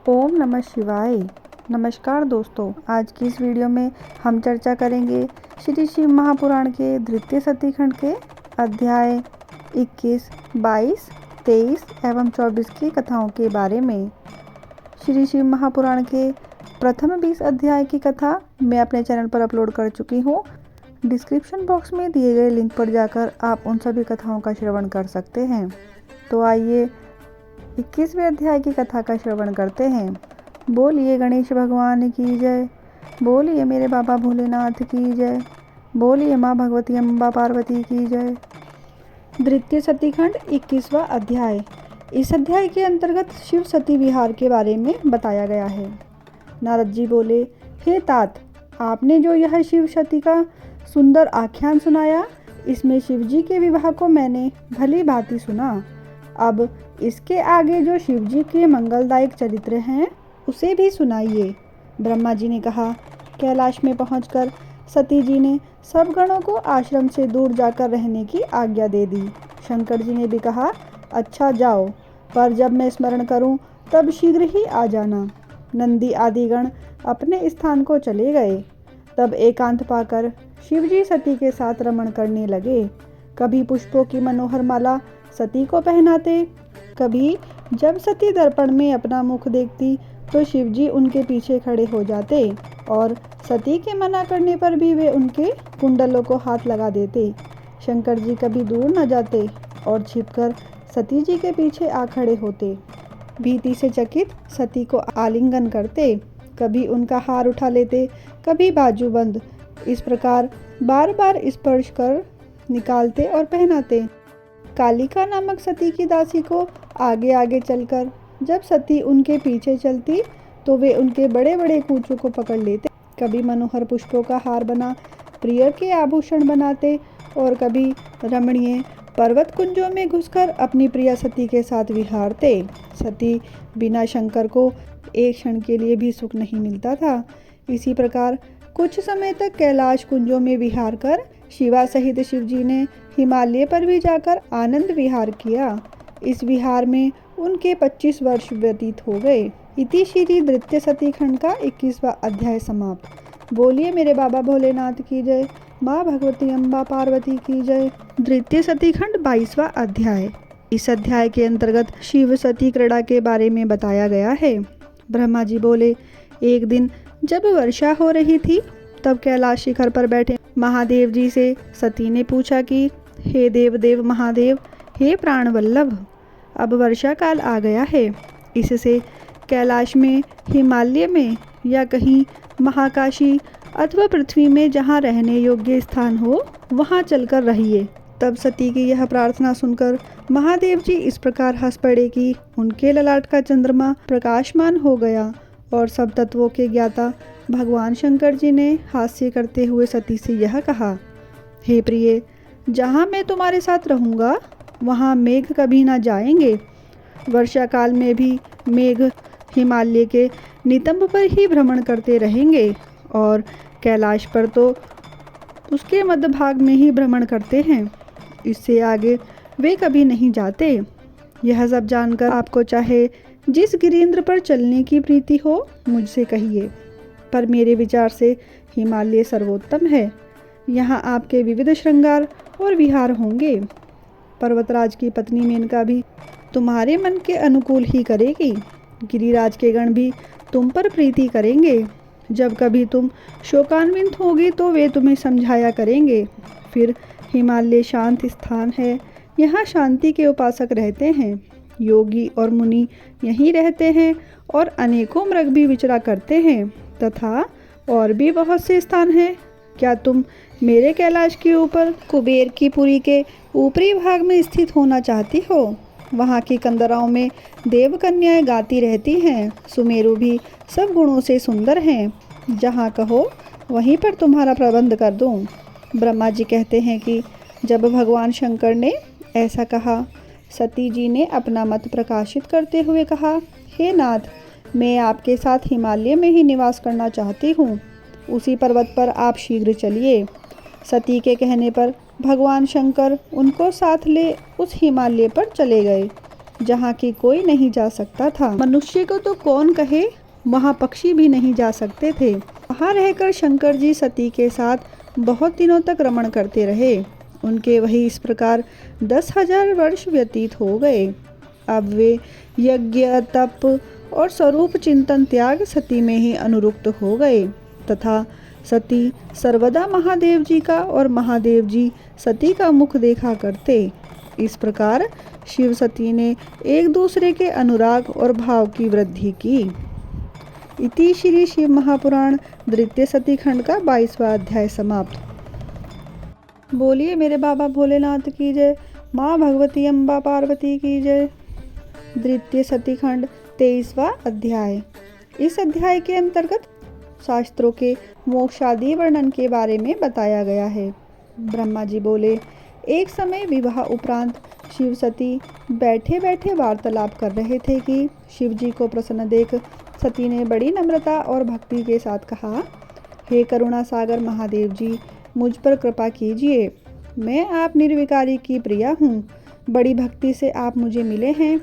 ओम नमः शिवाय। नमस्कार दोस्तों, आज की इस वीडियो में हम चर्चा करेंगे श्री शिव महापुराण के द्वितीय सती खंड के अध्याय 21, 22, 23 एवं 24 की कथाओं के बारे में। श्री शिव महापुराण के प्रथम 20 अध्याय की कथा मैं अपने चैनल पर अपलोड कर चुकी हूँ। डिस्क्रिप्शन बॉक्स में दिए गए लिंक पर जाकर आप उन सभी कथाओं का श्रवण कर सकते हैं। तो आइए 21वें अध्याय की कथा का श्रवण करते हैं। बोलिए गणेश भगवान की जय, बोलिए मेरे बाबा भोलेनाथ की जय, बोलिए माँ भगवती अम्बा पार्वती की जय। द्वितीय सतीखंड 21वां अध्याय। इस अध्याय के अंतर्गत शिव सती विहार के बारे में बताया गया है। नारद जी बोले, हे तात, आपने जो यह शिव सती का सुंदर आख्यान सुनाया, इसमें शिव जी के विवाह को मैंने भली भांति सुना। अब इसके आगे जो शिव जी के मंगलदायक चरित्र हैं उसे भी सुनाइए। ब्रह्मा जी ने कहा। कैलाश में पहुंचकर सती जी ने सब गणों को आश्रम से दूर जाकर रहने की आज्ञा दे दी। शंकर जी ने भी कहा, अच्छा जाओ, पर जब मैं स्मरण करूं तब शीघ्र ही आ जाना। नंदी आदि गण अपने स्थान को चले गए। तब एकांत पाकर शिव जी सती के साथ रमण करने लगे। कभी पुष्पों की मनोहर माला सती को पहनाते, कभी जब सती दर्पण में अपना मुख देखती तो शिवजी उनके पीछे खड़े हो जाते और सती के मना करने पर भी वे उनके कुंडलों को हाथ लगा देते। शंकर जी कभी दूर न जाते और छिपकर सती जी के पीछे आ खड़े होते। भीति से चकित सती को आलिंगन करते, कभी उनका हार उठा लेते, कभी बाजूबंद। इस प्रकार बार बार स्पर्श कर निकालते और पहनाते। कालिका नामक सती की दासी को आगे आगे चलकर जब सती उनके पीछे चलती तो वे उनके बड़े बड़े कूचों को पकड़ लेते। कभी मनोहर पुष्पों का हार बना प्रिय के आभूषण बनाते और कभी रमणीय पर्वत कुंजों में घुसकर अपनी प्रिय सती के साथ विहारते। सती बिना शंकर को एक क्षण के लिए भी सुख नहीं मिलता था। इसी प्रकार कुछ समय तक कैलाश कुंजों में विहार कर शिवा सहित शिव जी ने हिमालय पर भी जाकर आनंद विहार किया। इस विहार में उनके 25 वर्ष व्यतीत हो गए। इति श्री द्वितीय सती खंड का 21वां अध्याय समाप्त। बोलिए मेरे बाबा भोलेनाथ की जय, माँ भगवती अम्बा पार्वती की जय। द्वितीय सती खंड 22वां अध्याय। इस अध्याय के अंतर्गत शिव सती क्रीड़ा के बारे में बताया गया है। ब्रह्मा जी बोले, एक दिन जब वर्षा हो रही थी तब कैलाश शिखर पर बैठे महादेव जी से सती ने पूछा कि हे देव महादेव, हे प्राण वल्लभ, अब वर्षा काल आ गया है। इससे कैलाश में, हिमालय में या कहीं महाकाशी अथवा पृथ्वी में जहाँ रहने योग्य स्थान हो वहाँ चलकर रहिए। तब सती की यह प्रार्थना सुनकर महादेव जी इस प्रकार हंस पड़े कि उनके ललाट का चंद्रमा प्रकाशमान हो गया और सब तत्वों के ज्ञाता भगवान शंकर जी ने हास्य करते हुए सती से यह कहा, हे प्रिय, जहाँ मैं तुम्हारे साथ रहूँगा वहाँ मेघ कभी ना जाएंगे। वर्षा काल में भी मेघ हिमालय के नितंब पर ही भ्रमण करते रहेंगे और कैलाश पर तो उसके मध्य भाग में ही भ्रमण करते हैं। इससे आगे वे कभी नहीं जाते। यह सब जानकर आपको चाहे जिस गिरीन्द्र पर चलने की प्रीति हो मुझसे कहिए, पर मेरे विचार से हिमालय सर्वोत्तम है। यहाँ आपके विविध श्रृंगार और विहार होंगे। पर्वतराज की पत्नी मेनका भी तुम्हारे मन के अनुकूल ही करेगी। गिरिराज के गण भी तुम पर प्रीति करेंगे। जब कभी तुम शोकान्वित होगी तो वे तुम्हें समझाया करेंगे। फिर हिमालय शांत स्थान है, यहाँ शांति के उपासक रहते हैं। योगी और मुनि यहीं रहते हैं और अनेकों मृग भी विचरा करते हैं, तथा और भी बहुत से स्थान हैं। क्या तुम मेरे कैलाश के ऊपर कुबेर की पुरी के ऊपरी भाग में स्थित होना चाहती हो? वहाँ की कंदराओं में देव कन्याएं गाती रहती हैं। सुमेरु भी सब गुणों से सुंदर हैं। जहाँ कहो वहीं पर तुम्हारा प्रबंध कर दूँ। ब्रह्मा जी कहते हैं कि जब भगवान शंकर ने ऐसा कहा, सती जी ने अपना मत प्रकाशित करते हुए कहा, हे नाथ, मैं आपके साथ हिमालय में ही निवास करना चाहती हूँ। उसी पर्वत पर आप शीघ्र चलिए। सती के कहने पर भगवान शंकर उनको साथ ले उस हिमालय पर चले गए। जहाँ की कोई नहीं जा सकता था। मनुष्य को तो कौन कहे, वहाँ पक्षी भी नहीं जा सकते थे। वहाँ रहकर शंकर जी सती के साथ बहुत दिनों तक रमण करते रहे। उनके वही इस प्रकार 10,000 वर्ष व्यतीत हो गए। अब वे यज्ञ, तप और स्वरूप चिंतन त्याग सती में ही अनुरुक्त हो गए तथा सती सर्वदा महादेव जी का और महादेव जी सती का मुख देखा करते। इस प्रकार शिव सती ने एक दूसरे के अनुराग और भाव की वृद्धि की। इति श्री शिव महापुराण द्वितीय सती खंड का 22वां अध्याय समाप्त। बोलिए मेरे बाबा भोलेनाथ की जय, माँ भगवती अम्बा पार्वती की जय। द्वितीय सती खंड 23वां अध्याय। इस अध्याय के अंतर्गत शास्त्रों के मोक्षादि वर्णन के बारे में बताया गया है। ब्रह्मा जी बोले, एक समय विवाह उपरांत शिव सती बैठे बैठे वार्तालाप कर रहे थे कि शिव जी को प्रसन्न देख सती ने बड़ी नम्रता और भक्ति के साथ कहा, हे करुणा सागर महादेव जी, मुझ पर कृपा कीजिए। मैं आप निर्विकारी की प्रिया हूँ। बड़ी भक्ति से आप मुझे मिले हैं।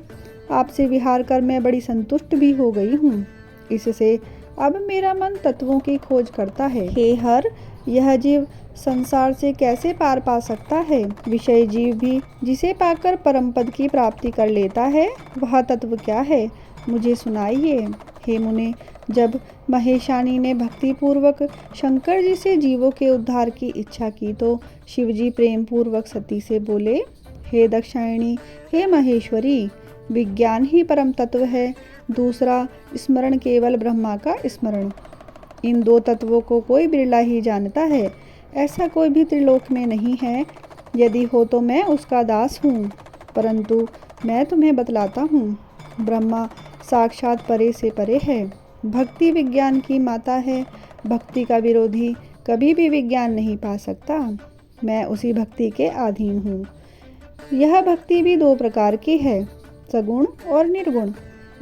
आपसे विहार कर मैं बड़ी संतुष्ट भी हो गई हूँ। इससे अब मेरा मन तत्वों की खोज करता है। हे हर, यह जीव संसार से कैसे पार पा सकता है? विषय जीव भी जिसे पाकर परम पद की प्राप्ति कर लेता है, वह तत्व क्या है? मुझे सुनाइए। हे मुने, जब महेशानी ने भक्ति पूर्वक शंकर जी से जीवों के उद्धार की इच्छा की तो शिव जी प्रेम पूर्वक सती से बोले, हे दक्षायणी, हे महेश्वरी, विज्ञान ही परम तत्व है। दूसरा स्मरण केवल ब्रह्मा का स्मरण। इन दो तत्वों को कोई बिरला ही जानता है। ऐसा कोई भी त्रिलोक में नहीं है। यदि हो तो मैं उसका दास हूँ, परंतु मैं तुम्हें बतलाता हूँ। ब्रह्मा साक्षात परे से परे है। भक्ति विज्ञान की माता है। भक्ति का विरोधी कभी भी विज्ञान नहीं पा सकता। मैं उसी भक्ति के अधीन हूँ। यह भक्ति भी दो प्रकार की है, सगुण और निर्गुण।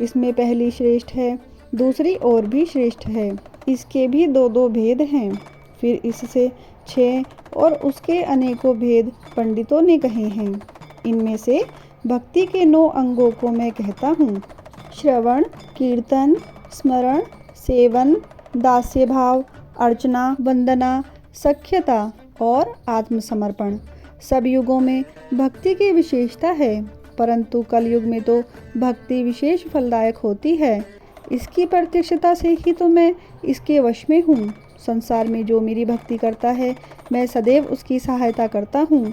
इसमें पहली श्रेष्ठ है, दूसरी और भी श्रेष्ठ है। इसके भी दो दो भेद हैं। फिर इससे 6 और उसके अनेकों भेद पंडितों ने कहे हैं। इनमें से भक्ति के 9 अंगों को मैं कहता हूँ। श्रवण, कीर्तन, स्मरण, सेवन, दास्य भाव, अर्चना, वंदना, सख्यता और आत्मसमर्पण। सब युगों में भक्ति की विशेषता है, परंतु कलयुग में तो भक्ति विशेष फलदायक होती है। इसकी प्रत्यक्षता से ही तो मैं इसके वश में हूँ। संसार में जो मेरी भक्ति करता है, मैं सदैव उसकी सहायता करता हूँ,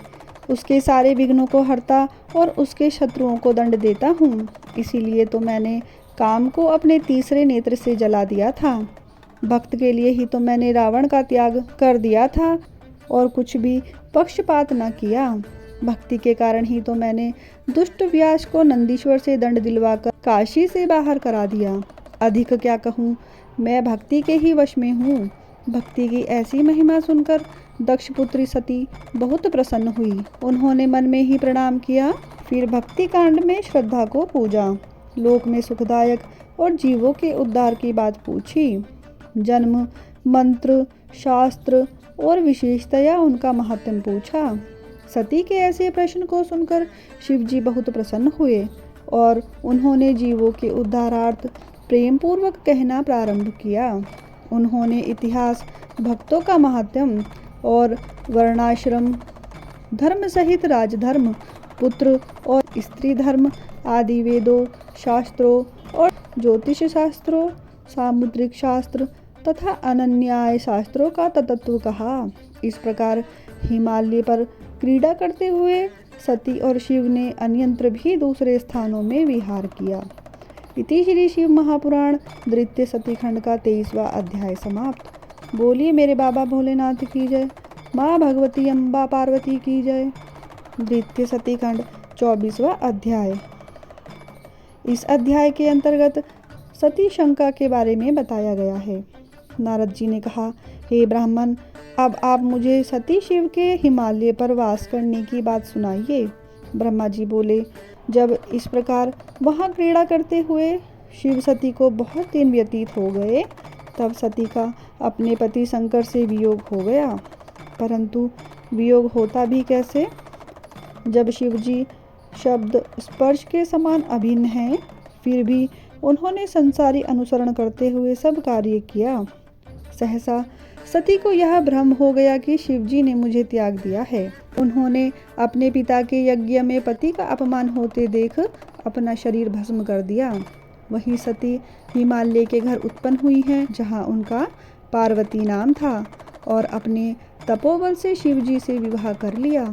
उसके सारे विघ्नों को हरता और उसके शत्रुओं को दंड देता हूँ। इसीलिए तो मैंने काम को अपने तीसरे नेत्र से जला दिया था। भक्त के लिए ही तो मैंने रावण का त्याग कर दिया था और कुछ भी पक्षपात न किया। भक्ति के कारण ही तो मैंने दुष्ट व्यास को नंदीश्वर से दंड दिलवाकर काशी से बाहर करा दिया। अधिक क्या कहूँ, मैं भक्ति के ही वश में हूँ। भक्ति की ऐसी महिमा सुनकर दक्ष पुत्री सती बहुत प्रसन्न हुई। उन्होंने मन में ही प्रणाम किया। फिर भक्ति कांड में श्रद्धा को पूजा, लोक में सुखदायक और जीवों के उद्धार की बात पूछी। जन्म, मंत्र, शास्त्र और विशेषतया उनका महत्व पूछा। सती के ऐसे प्रश्न को सुनकर शिव जी बहुत प्रसन्न हुए और उन्होंने जीवों के उद्धारार्थ प्रेम पूर्वक कहना प्रारंभ किया। उन्होंने इतिहास, भक्तों का महात्म और वर्णाश्रम धर्म सहित राजधर्म, पुत्र और स्त्री धर्म आदि वेदों, शास्त्रों और ज्योतिष शास्त्रों, सामुद्रिक शास्त्र तथा अनन्याय शास्त्रों का तत्व कहा। इस प्रकार हिमालय पर क्रीड़ा करते हुए सती और शिव ने अन्यंत्र भी दूसरे स्थानों में विहार किया। इति श्री शिव महापुराण द्वितीय सती खंड का 23वां अध्याय समाप्त। बोलिए मेरे बाबा भोलेनाथ की जय, माँ भगवती अम्बा पार्वती की जय। द्वितीय सती खंड 24वां अध्याय। इस अध्याय के अंतर्गत सती शंका के बारे में बताया गया है। नारद जी ने कहा, हे ब्राह्मण, अब आप मुझे सती शिव के हिमालय पर वास करने की बात सुनाइए। ब्रह्मा जी बोले, जब इस प्रकार वहाँ क्रीड़ा करते हुए शिव सती को बहुत दिन व्यतीत हो गए, तब सती का अपने पति शंकर से वियोग हो गया। परंतु वियोग होता भी कैसे? जब शिव जी शब्द स्पर्श के समान अभिन्न हैं, फिर भी उन्होंने संसारी अनुसरण करते हुए सब कार्य किया। सहसा सती को यह भ्रम हो गया कि शिवजी ने मुझे त्याग दिया है। उन्होंने अपने पिता के यज्ञ में पति का अपमान होते देख अपना शरीर भस्म कर दिया। वहीं सती हिमालय के घर उत्पन्न हुई हैं, जहाँ उनका पार्वती नाम था, और अपने तपोबल से शिवजी से विवाह कर लिया।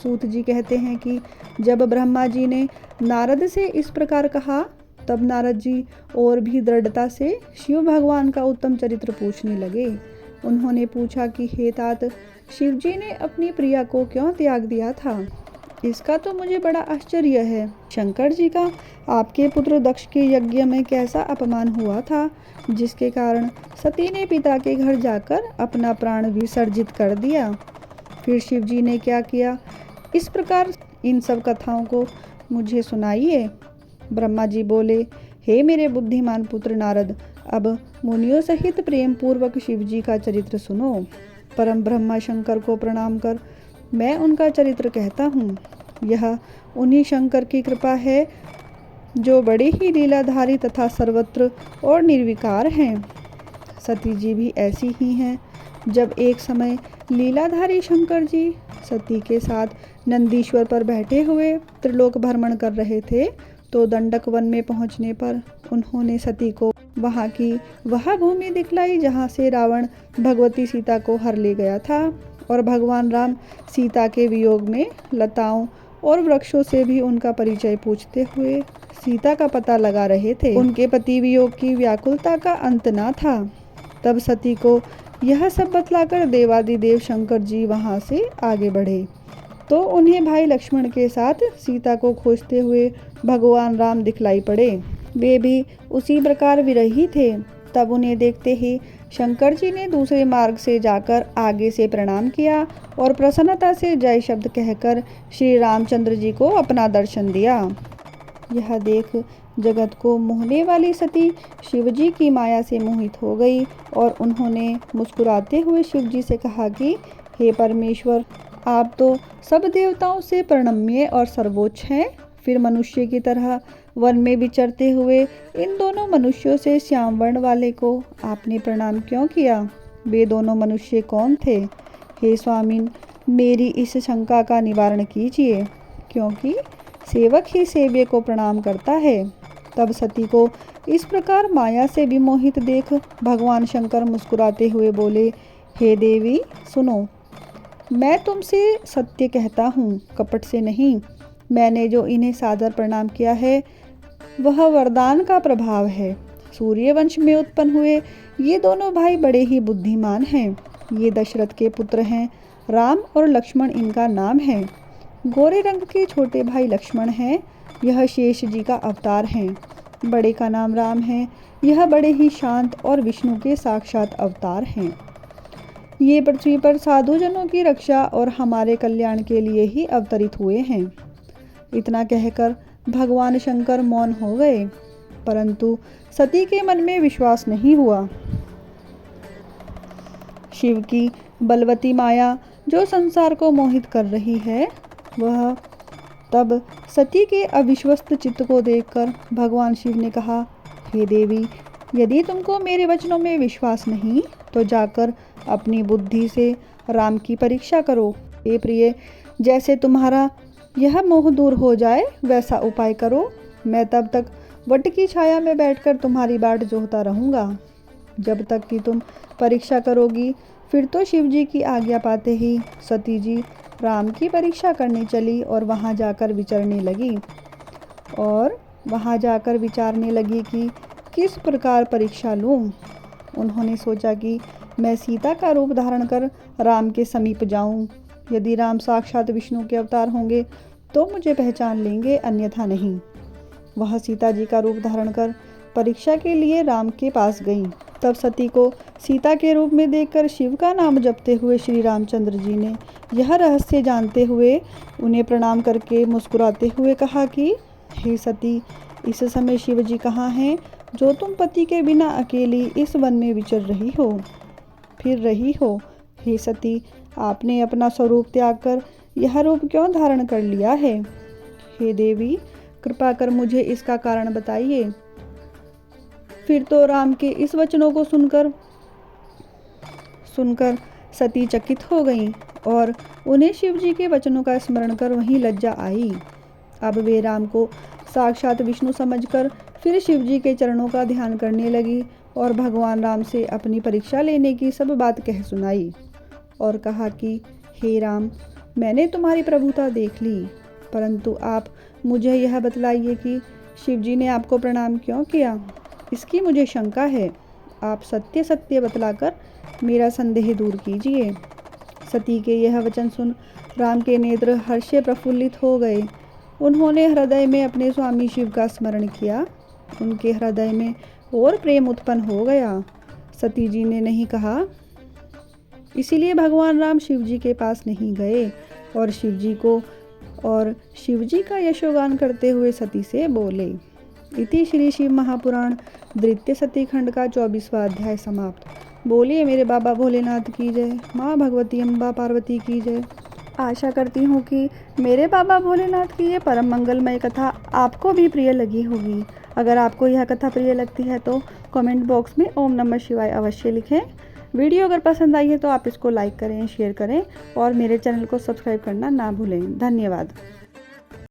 सूत जी कहते हैं कि जब ब्रह्मा जी ने नारद से इस प्रकार कहा, तब नारद जी और भी दृढ़ता से शिव भगवान का उत्तम चरित्र पूछने लगे। उन्होंने पूछा कि हे तात, शिवजी ने अपनी प्रिया को क्यों त्याग दिया था? इसका तो मुझे बड़ा आश्चर्य है। शंकर जी का आपके पुत्र दक्ष के यज्ञ में कैसा अपमान हुआ था, जिसके कारण सती ने पिता के घर जाकर अपना प्राण विसर्जित कर दिया? फिर शिवजी ने क्या किया? इस प्रकार इन सब कथाओं को मुझे सुनाइए। ब्रह्मा जी बोले, हे मेरे बुद्धिमान पुत्र नारद, अब मुनियों सहित प्रेम पूर्वक शिवजी का चरित्र सुनो। परम ब्रह्मा शंकर को प्रणाम कर मैं उनका चरित्र कहता हूँ। यह उन्हीं शंकर की कृपा है जो बड़े ही लीलाधारी तथा सर्वत्र और निर्विकार हैं। सती जी भी ऐसी ही हैं। जब एक समय लीलाधारी शंकर जी सती के साथ नंदीश्वर पर बैठे हुए त्रिलोक भ्रमण कर रहे थे, तो दंडक वन में पहुंचने पर उन्होंने सती को वहां की वह भूमि दिखलाई जहां से रावण भगवती सीता को हर ले गया था, और भगवान राम सीता के वियोग में लताओं और वृक्षों से भी उनका परिचय पूछते हुए सीता का पता लगा रहे थे। उनके पति वियोग की व्याकुलता का अंत ना था। तब सती को यह सब बतलाकर देवादिदेव शंकर जी वहां से आगे बढ़े, तो उन्हें भाई लक्ष्मण के साथ सीता को खोजते हुए भगवान राम दिखलाई पड़े। वे भी उसी प्रकार विरही थे। तब उन्हें देखते ही शंकर जी ने दूसरे मार्ग से जाकर आगे से प्रणाम किया और प्रसन्नता से जय शब्द कहकर श्री रामचंद्र जी को अपना दर्शन दिया। यह देख जगत को मोहने वाली सती शिवजी की माया से मोहित हो गई, और उन्होंने मुस्कुराते हुए शिवजी से कहा कि हे परमेश्वर, आप तो सब देवताओं से प्रणम्य और सर्वोच्च हैं। फिर मनुष्य की तरह वन में विचरते हुए इन दोनों मनुष्यों से श्याम वर्ण वाले को आपने प्रणाम क्यों किया? वे दोनों मनुष्य कौन थे? हे स्वामिन, मेरी इस शंका का निवारण कीजिए, क्योंकि सेवक ही सेव्य को प्रणाम करता है। तब सती को इस प्रकार माया से विमोहित देख भगवान शंकर मुस्कुराते हुए बोले, हे देवी सुनो, मैं तुमसे सत्य कहता हूँ, कपट से नहीं। मैंने जो इन्हें सादर प्रणाम किया है वह वरदान का प्रभाव है। सूर्य वंश में उत्पन्न हुए ये दोनों भाई बड़े ही बुद्धिमान हैं। ये दशरथ के पुत्र हैं। राम और लक्ष्मण इनका नाम है। गोरे रंग के छोटे भाई लक्ष्मण हैं। यह शेष जी का अवतार हैं। बड़े का नाम राम है। यह बड़े ही शांत और विष्णु के साक्षात अवतार हैं। ये पृथ्वी पर साधु जनों की रक्षा और हमारे कल्याण के लिए ही अवतरित हुए हैं। इतना कहकर भगवान शंकर मौन हो गए, परंतु सती के मन में विश्वास नहीं हुआ। शिव की बलवती माया जो संसार को मोहित कर रही है, वह तब सती के अविश्वस्त चित्त को देखकर भगवान शिव ने कहा, हे देवी, यदि तुमको मेरे वचनों में विश्वास नहीं तो जाकर अपनी बुद्धि से राम की परीक्षा करो। हे प्रिय, जैसे तुम्हारा यह मोह दूर हो जाए वैसा उपाय करो। मैं तब तक वट की छाया में बैठकर तुम्हारी बाट जोहता रहूँगा, जब तक कि तुम परीक्षा करोगी। फिर तो शिव जी की आज्ञा पाते ही सती जी राम की परीक्षा करने चली और वहाँ जाकर विचारने लगी कि किस प्रकार परीक्षा लूँ। उन्होंने सोचा कि मैं सीता का रूप धारण कर राम के समीप जाऊं। यदि राम साक्षात विष्णु के अवतार होंगे तो मुझे पहचान लेंगे, अन्यथा नहीं। वह सीता जी का रूप धारण कर परीक्षा के लिए राम के पास गईं। तब सती को सीता के रूप में देखकर शिव का नाम जपते हुए श्री रामचंद्र जी ने यह रहस्य जानते हुए उन्हें प्रणाम करके मुस्कुराते हुए कहा कि हे सती, इस समय शिव जी कहाँ हैं जो तुम पति के बिना अकेली इस वन में विचर फिर रही हो? हे सती, आपने अपना स्वरूप त्याग कर यह रूप क्यों धारण कर लिया है? हे देवी, कृपा कर मुझे इसका कारण बताइए। फिर तो राम के इस वचनों को सुनकर सती चकित हो गईं और उन्हें शिव जी के वचनों का स्मरण कर वहीं लज्जा आई। अब वे राम को साक्षात विष्णु समझकर फिर शिव जी के चरणों का ध्यान करने लगी और भगवान राम से अपनी परीक्षा लेने की सब बात कह सुनाई और कहा कि हे राम, मैंने तुम्हारी प्रभुता देख ली, परंतु आप मुझे यह बतलाइए कि शिव जी ने आपको प्रणाम क्यों किया। इसकी मुझे शंका है। आप सत्य सत्य बतलाकर मेरा संदेह दूर कीजिए। सती के यह वचन सुन राम के नेत्र हर्ष से प्रफुल्लित हो गए। उन्होंने हृदय में अपने स्वामी शिव का स्मरण किया। उनके हृदय में और प्रेम उत्पन्न हो गया। सती जी ने नहीं कहा, इसीलिए भगवान राम शिव जी के पास नहीं गए और शिव जी का यशोगान करते हुए सती से बोले। इति श्री शिव महापुराण द्वितीय सती खंड का 24वां अध्याय समाप्त। बोलिए मेरे बाबा भोलेनाथ की जय, माँ भगवती अम्बा पार्वती की जय। आशा करती हूँ कि मेरे बाबा भोलेनाथ की ये परम मंगलमय कथा आपको भी प्रिय लगी होगी। अगर आपको यह कथा प्रिय लगती है तो कमेंट बॉक्स में ओम नमः शिवाय अवश्य लिखें। वीडियो अगर पसंद आई है तो आप इसको लाइक करें, शेयर करें और मेरे चैनल को सब्सक्राइब करना ना भूलें। धन्यवाद।